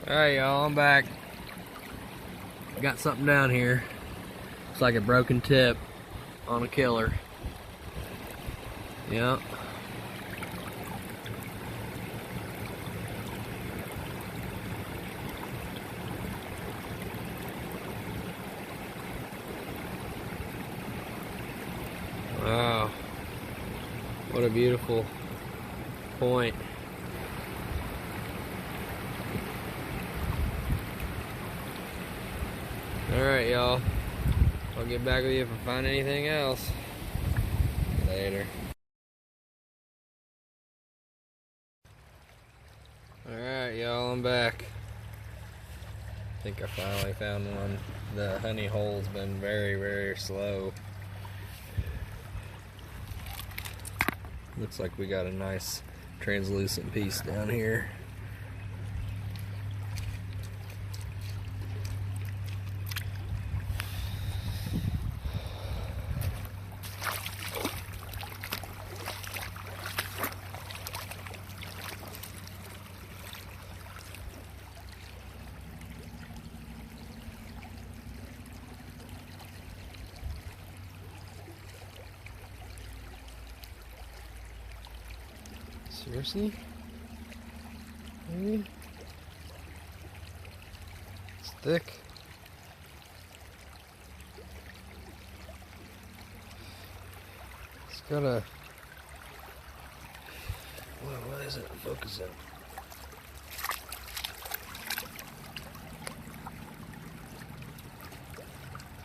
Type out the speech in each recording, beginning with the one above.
Alright, y'all, I'm back. Got something down here. It's like a broken tip on a killer. Yep. Wow. What a beautiful point. Alright, y'all. I'll get back with you if I find anything else. Later. Alright, y'all, I'm back. I think I finally found one. The honey hole's been very, very slow. Looks like we got a nice translucent piece down here. Searcy? Maybe? It's thick. It's got a... what is it? Focus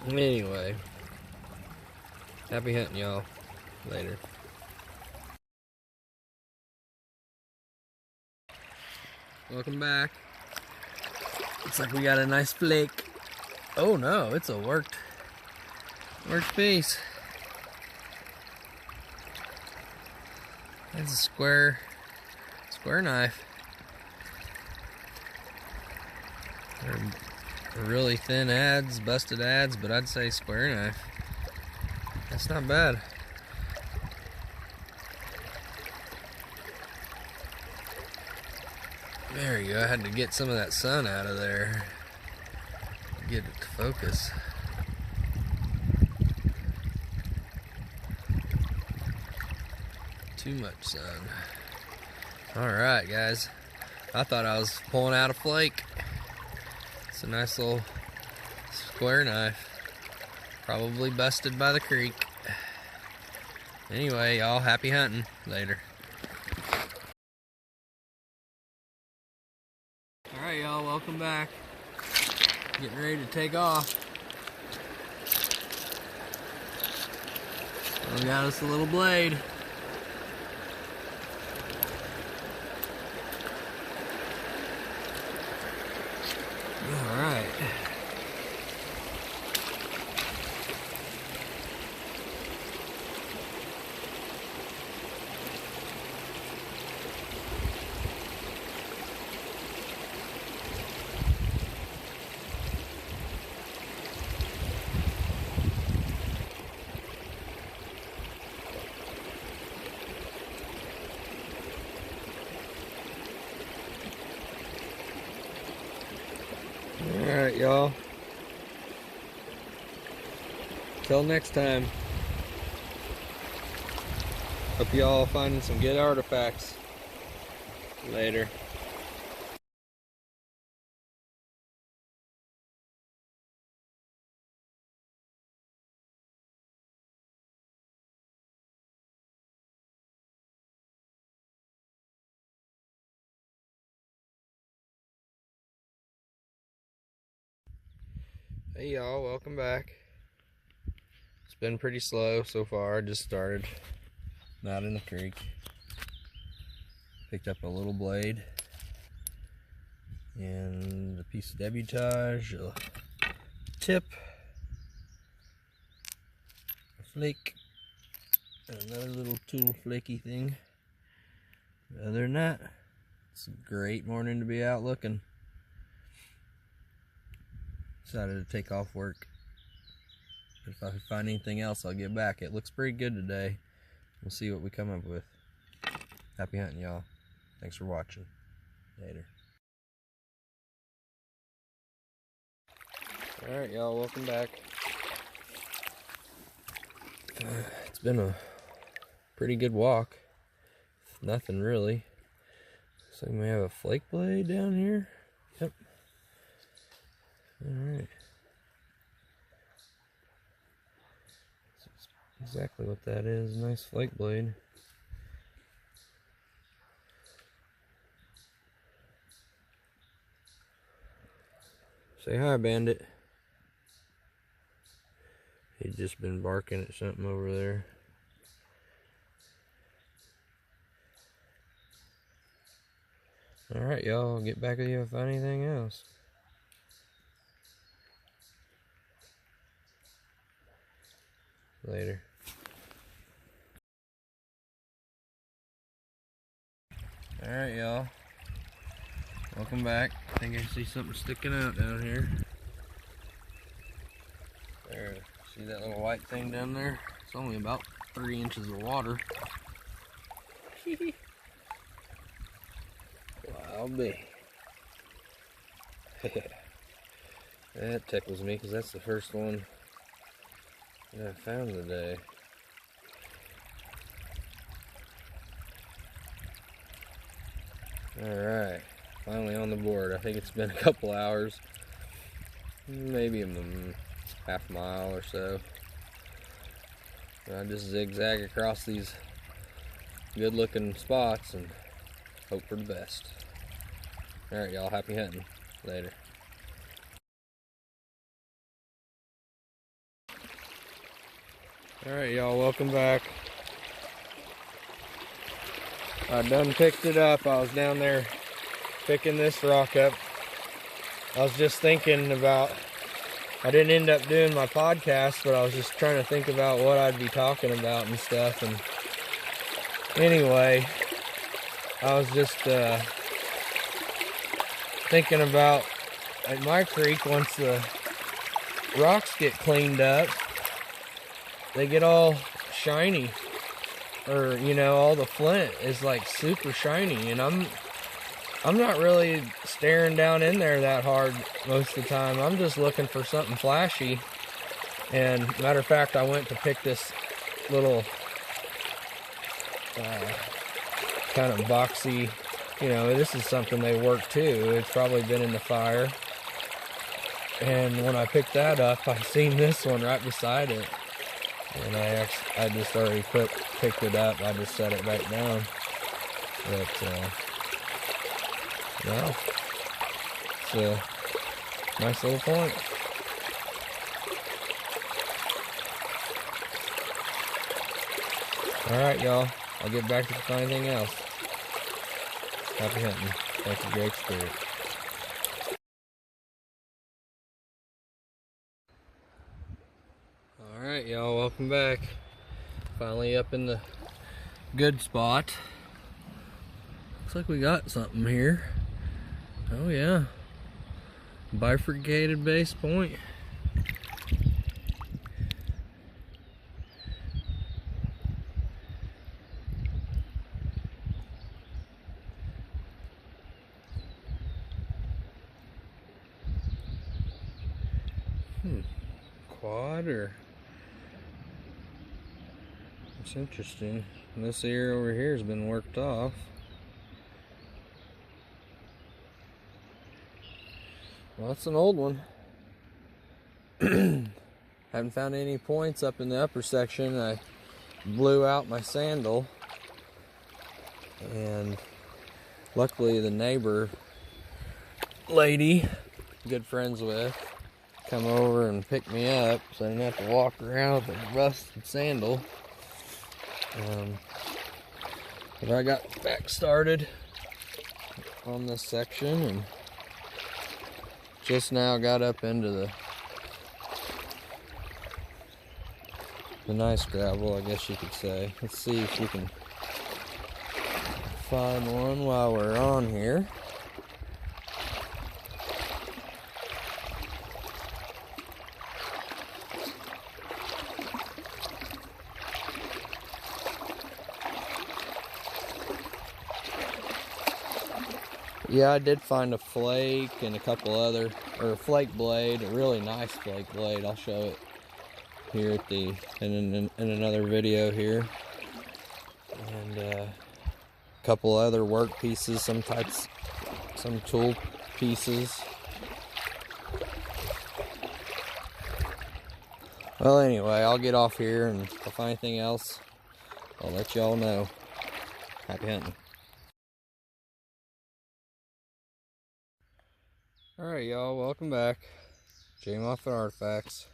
in. Anyway. Happy hunting, y'all. Later. Welcome back. Looks like we got a nice flake. Oh no, it's a worked piece. That's a square knife. They're really thin adze, busted adze, but I'd say square knife. That's not bad. There you go. I had to get some of that sun out of there. Get it to focus. Too much sun. Alright, guys. I thought I was pulling out a flake. It's a nice little square knife. Probably busted by the creek. Anyway, y'all, happy hunting. Later. Alright, y'all, welcome back. Getting ready to take off. We got us a little blade. Alright. Alright, y'all. Till next time. Hope y'all finding some good artifacts. Later. Hey y'all, welcome back. It's been pretty slow so far. I just started. Not in the creek. Picked up a little blade and a piece of debutage, a tip, a flake, and another little tool flaky thing. Other than that, it's a great morning to be out looking. Decided to take off work. If I find anything else, I'll get back. It looks pretty good today. We'll see what we come up with. Happy hunting, y'all. Thanks for watching. Later. Alright, y'all, welcome back. It's been a pretty good walk. Nothing really. Looks like we have a flake blade down here. Yep. Alright. That's exactly what that is. Nice flake blade. Say hi, Bandit. He's just been barking at something over there. Alright, y'all. I'll get back with you if I find anything else. Later. Alright, y'all. Welcome back. I think I see something sticking out down here. There. See that little white thing down there? It's only about 3 inches of water. Wild bee. That tickles me because that's the first one that I found today. Alright, finally on the board. I think it's been a couple hours, maybe a half mile or so. I just zigzag across these good looking spots and hope for the best. Alright, y'all, happy hunting. Later. Alright, y'all, welcome back. I done picked it up. I was down there picking this rock up. I was just thinking about, I didn't end up doing my podcast, but I was just trying to think about what I'd be talking about and stuff. And anyway, I was just thinking about at my creek, once the rocks get cleaned up, they get all shiny, or you know, all the flint is like super shiny, and I'm not really staring down in there that hard most of the time. I'm just looking for something flashy. And matter of fact, I went to pick this little kind of boxy, you know, this is something they work too. It's probably been in the fire. And when I picked that up, I seen this one right beside it. And I just already picked it up. I just set it back down. But no, it's a nice little point. Alright, y'all. I'll get back to you if I find anything else. Happy hunting. Thank you, Great Spirit. Alright, y'all. Welcome back. Finally up in the good spot. Looks like we got something here. Oh yeah, bifurcated base point. Quad, or it's interesting. This ear over here has been worked off. Well, that's an old one. Haven't found any points up in the upper section. I blew out my sandal, and luckily the neighbor lady, good friends with, come over and pick me up, so I didn't have to walk around with a rusted sandal. But I got back started on this section, and just now got up into the nice gravel, I guess you could say. Let's see if we can find one while we're on here. Yeah, I did find a flake and a couple other, or a flake blade, a really nice flake blade. I'll show it here at the in another video here. And a couple other work pieces, some tool pieces. Well, anyway, I'll get off here, and if I find anything else, I'll let y'all know. Happy hunting. Alright, y'all, welcome back. J-Moth and Artifacts.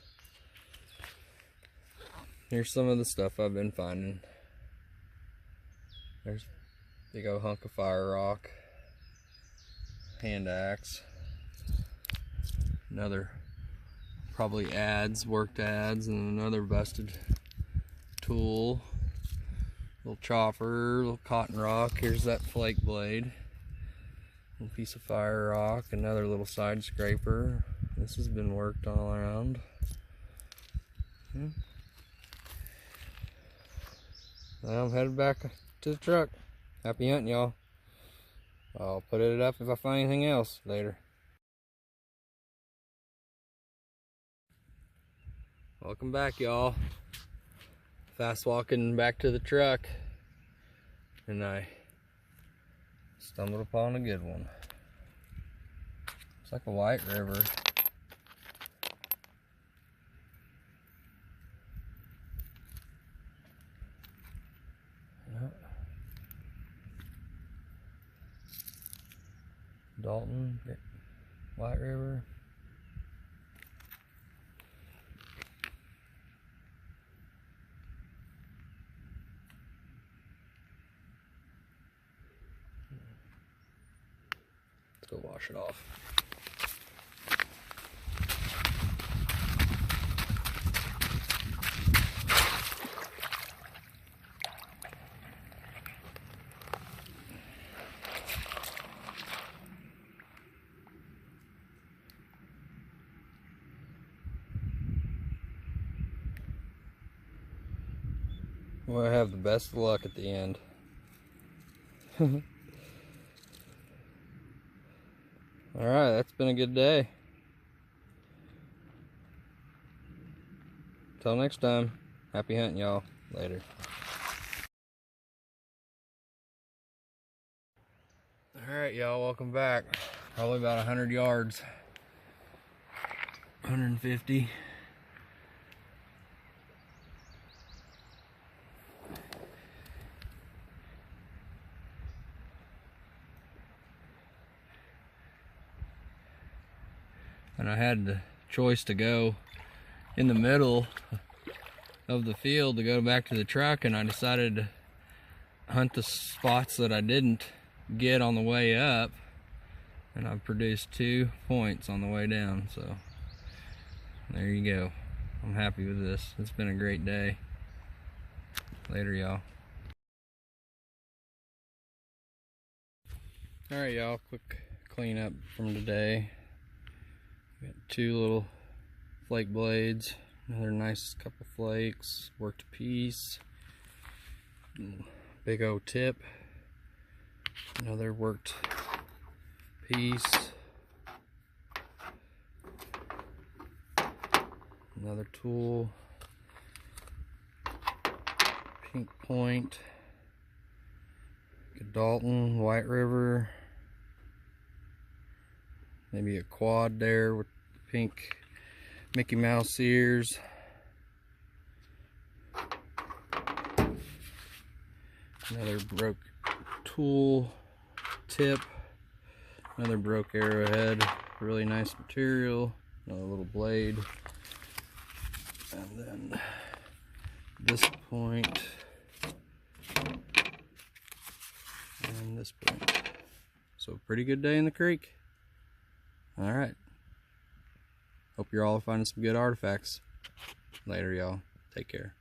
Here's some of the stuff I've been finding. There's a big old hunk of fire rock. Hand axe. Another, probably adze, worked adze, and another busted tool. Little chopper, little cotton rock. Here's that flake blade. Little piece of fire rock, another little side scraper. This has been worked all around. Now I'm headed back to the truck. Happy hunting, y'all. I'll put it up if I find anything else later. Welcome back, y'all. Fast walking back to the truck, and I stumbled upon a good one. It's like a white river. Yep. Dalton, White River. Let's go wash it off. Well, I have the best of luck at the end. Alright, that's been a good day. Till next time, happy hunting, y'all. Later. Alright, y'all, welcome back. Probably about 100 yards. 150. And I had the choice to go in the middle of the field to go back to the truck, and I decided to hunt the spots that I didn't get on the way up, and I've produced 2 points on the way down. So there you go. I'm happy with this. It's been a great day. Later, y'all. Alright, y'all, quick cleanup from today. Got 2 little flake blades, another nice couple flakes, worked a piece, big old tip, another worked piece, another tool, pink point, a Dalton, White River, maybe a quad there with pink Mickey Mouse ears. Another broke tool tip. Another broke arrowhead. Really nice material. Another little blade. And then this point. And this point. So pretty good day in the creek. Alright. Hope you're all finding some good artifacts. Later, y'all. Take care.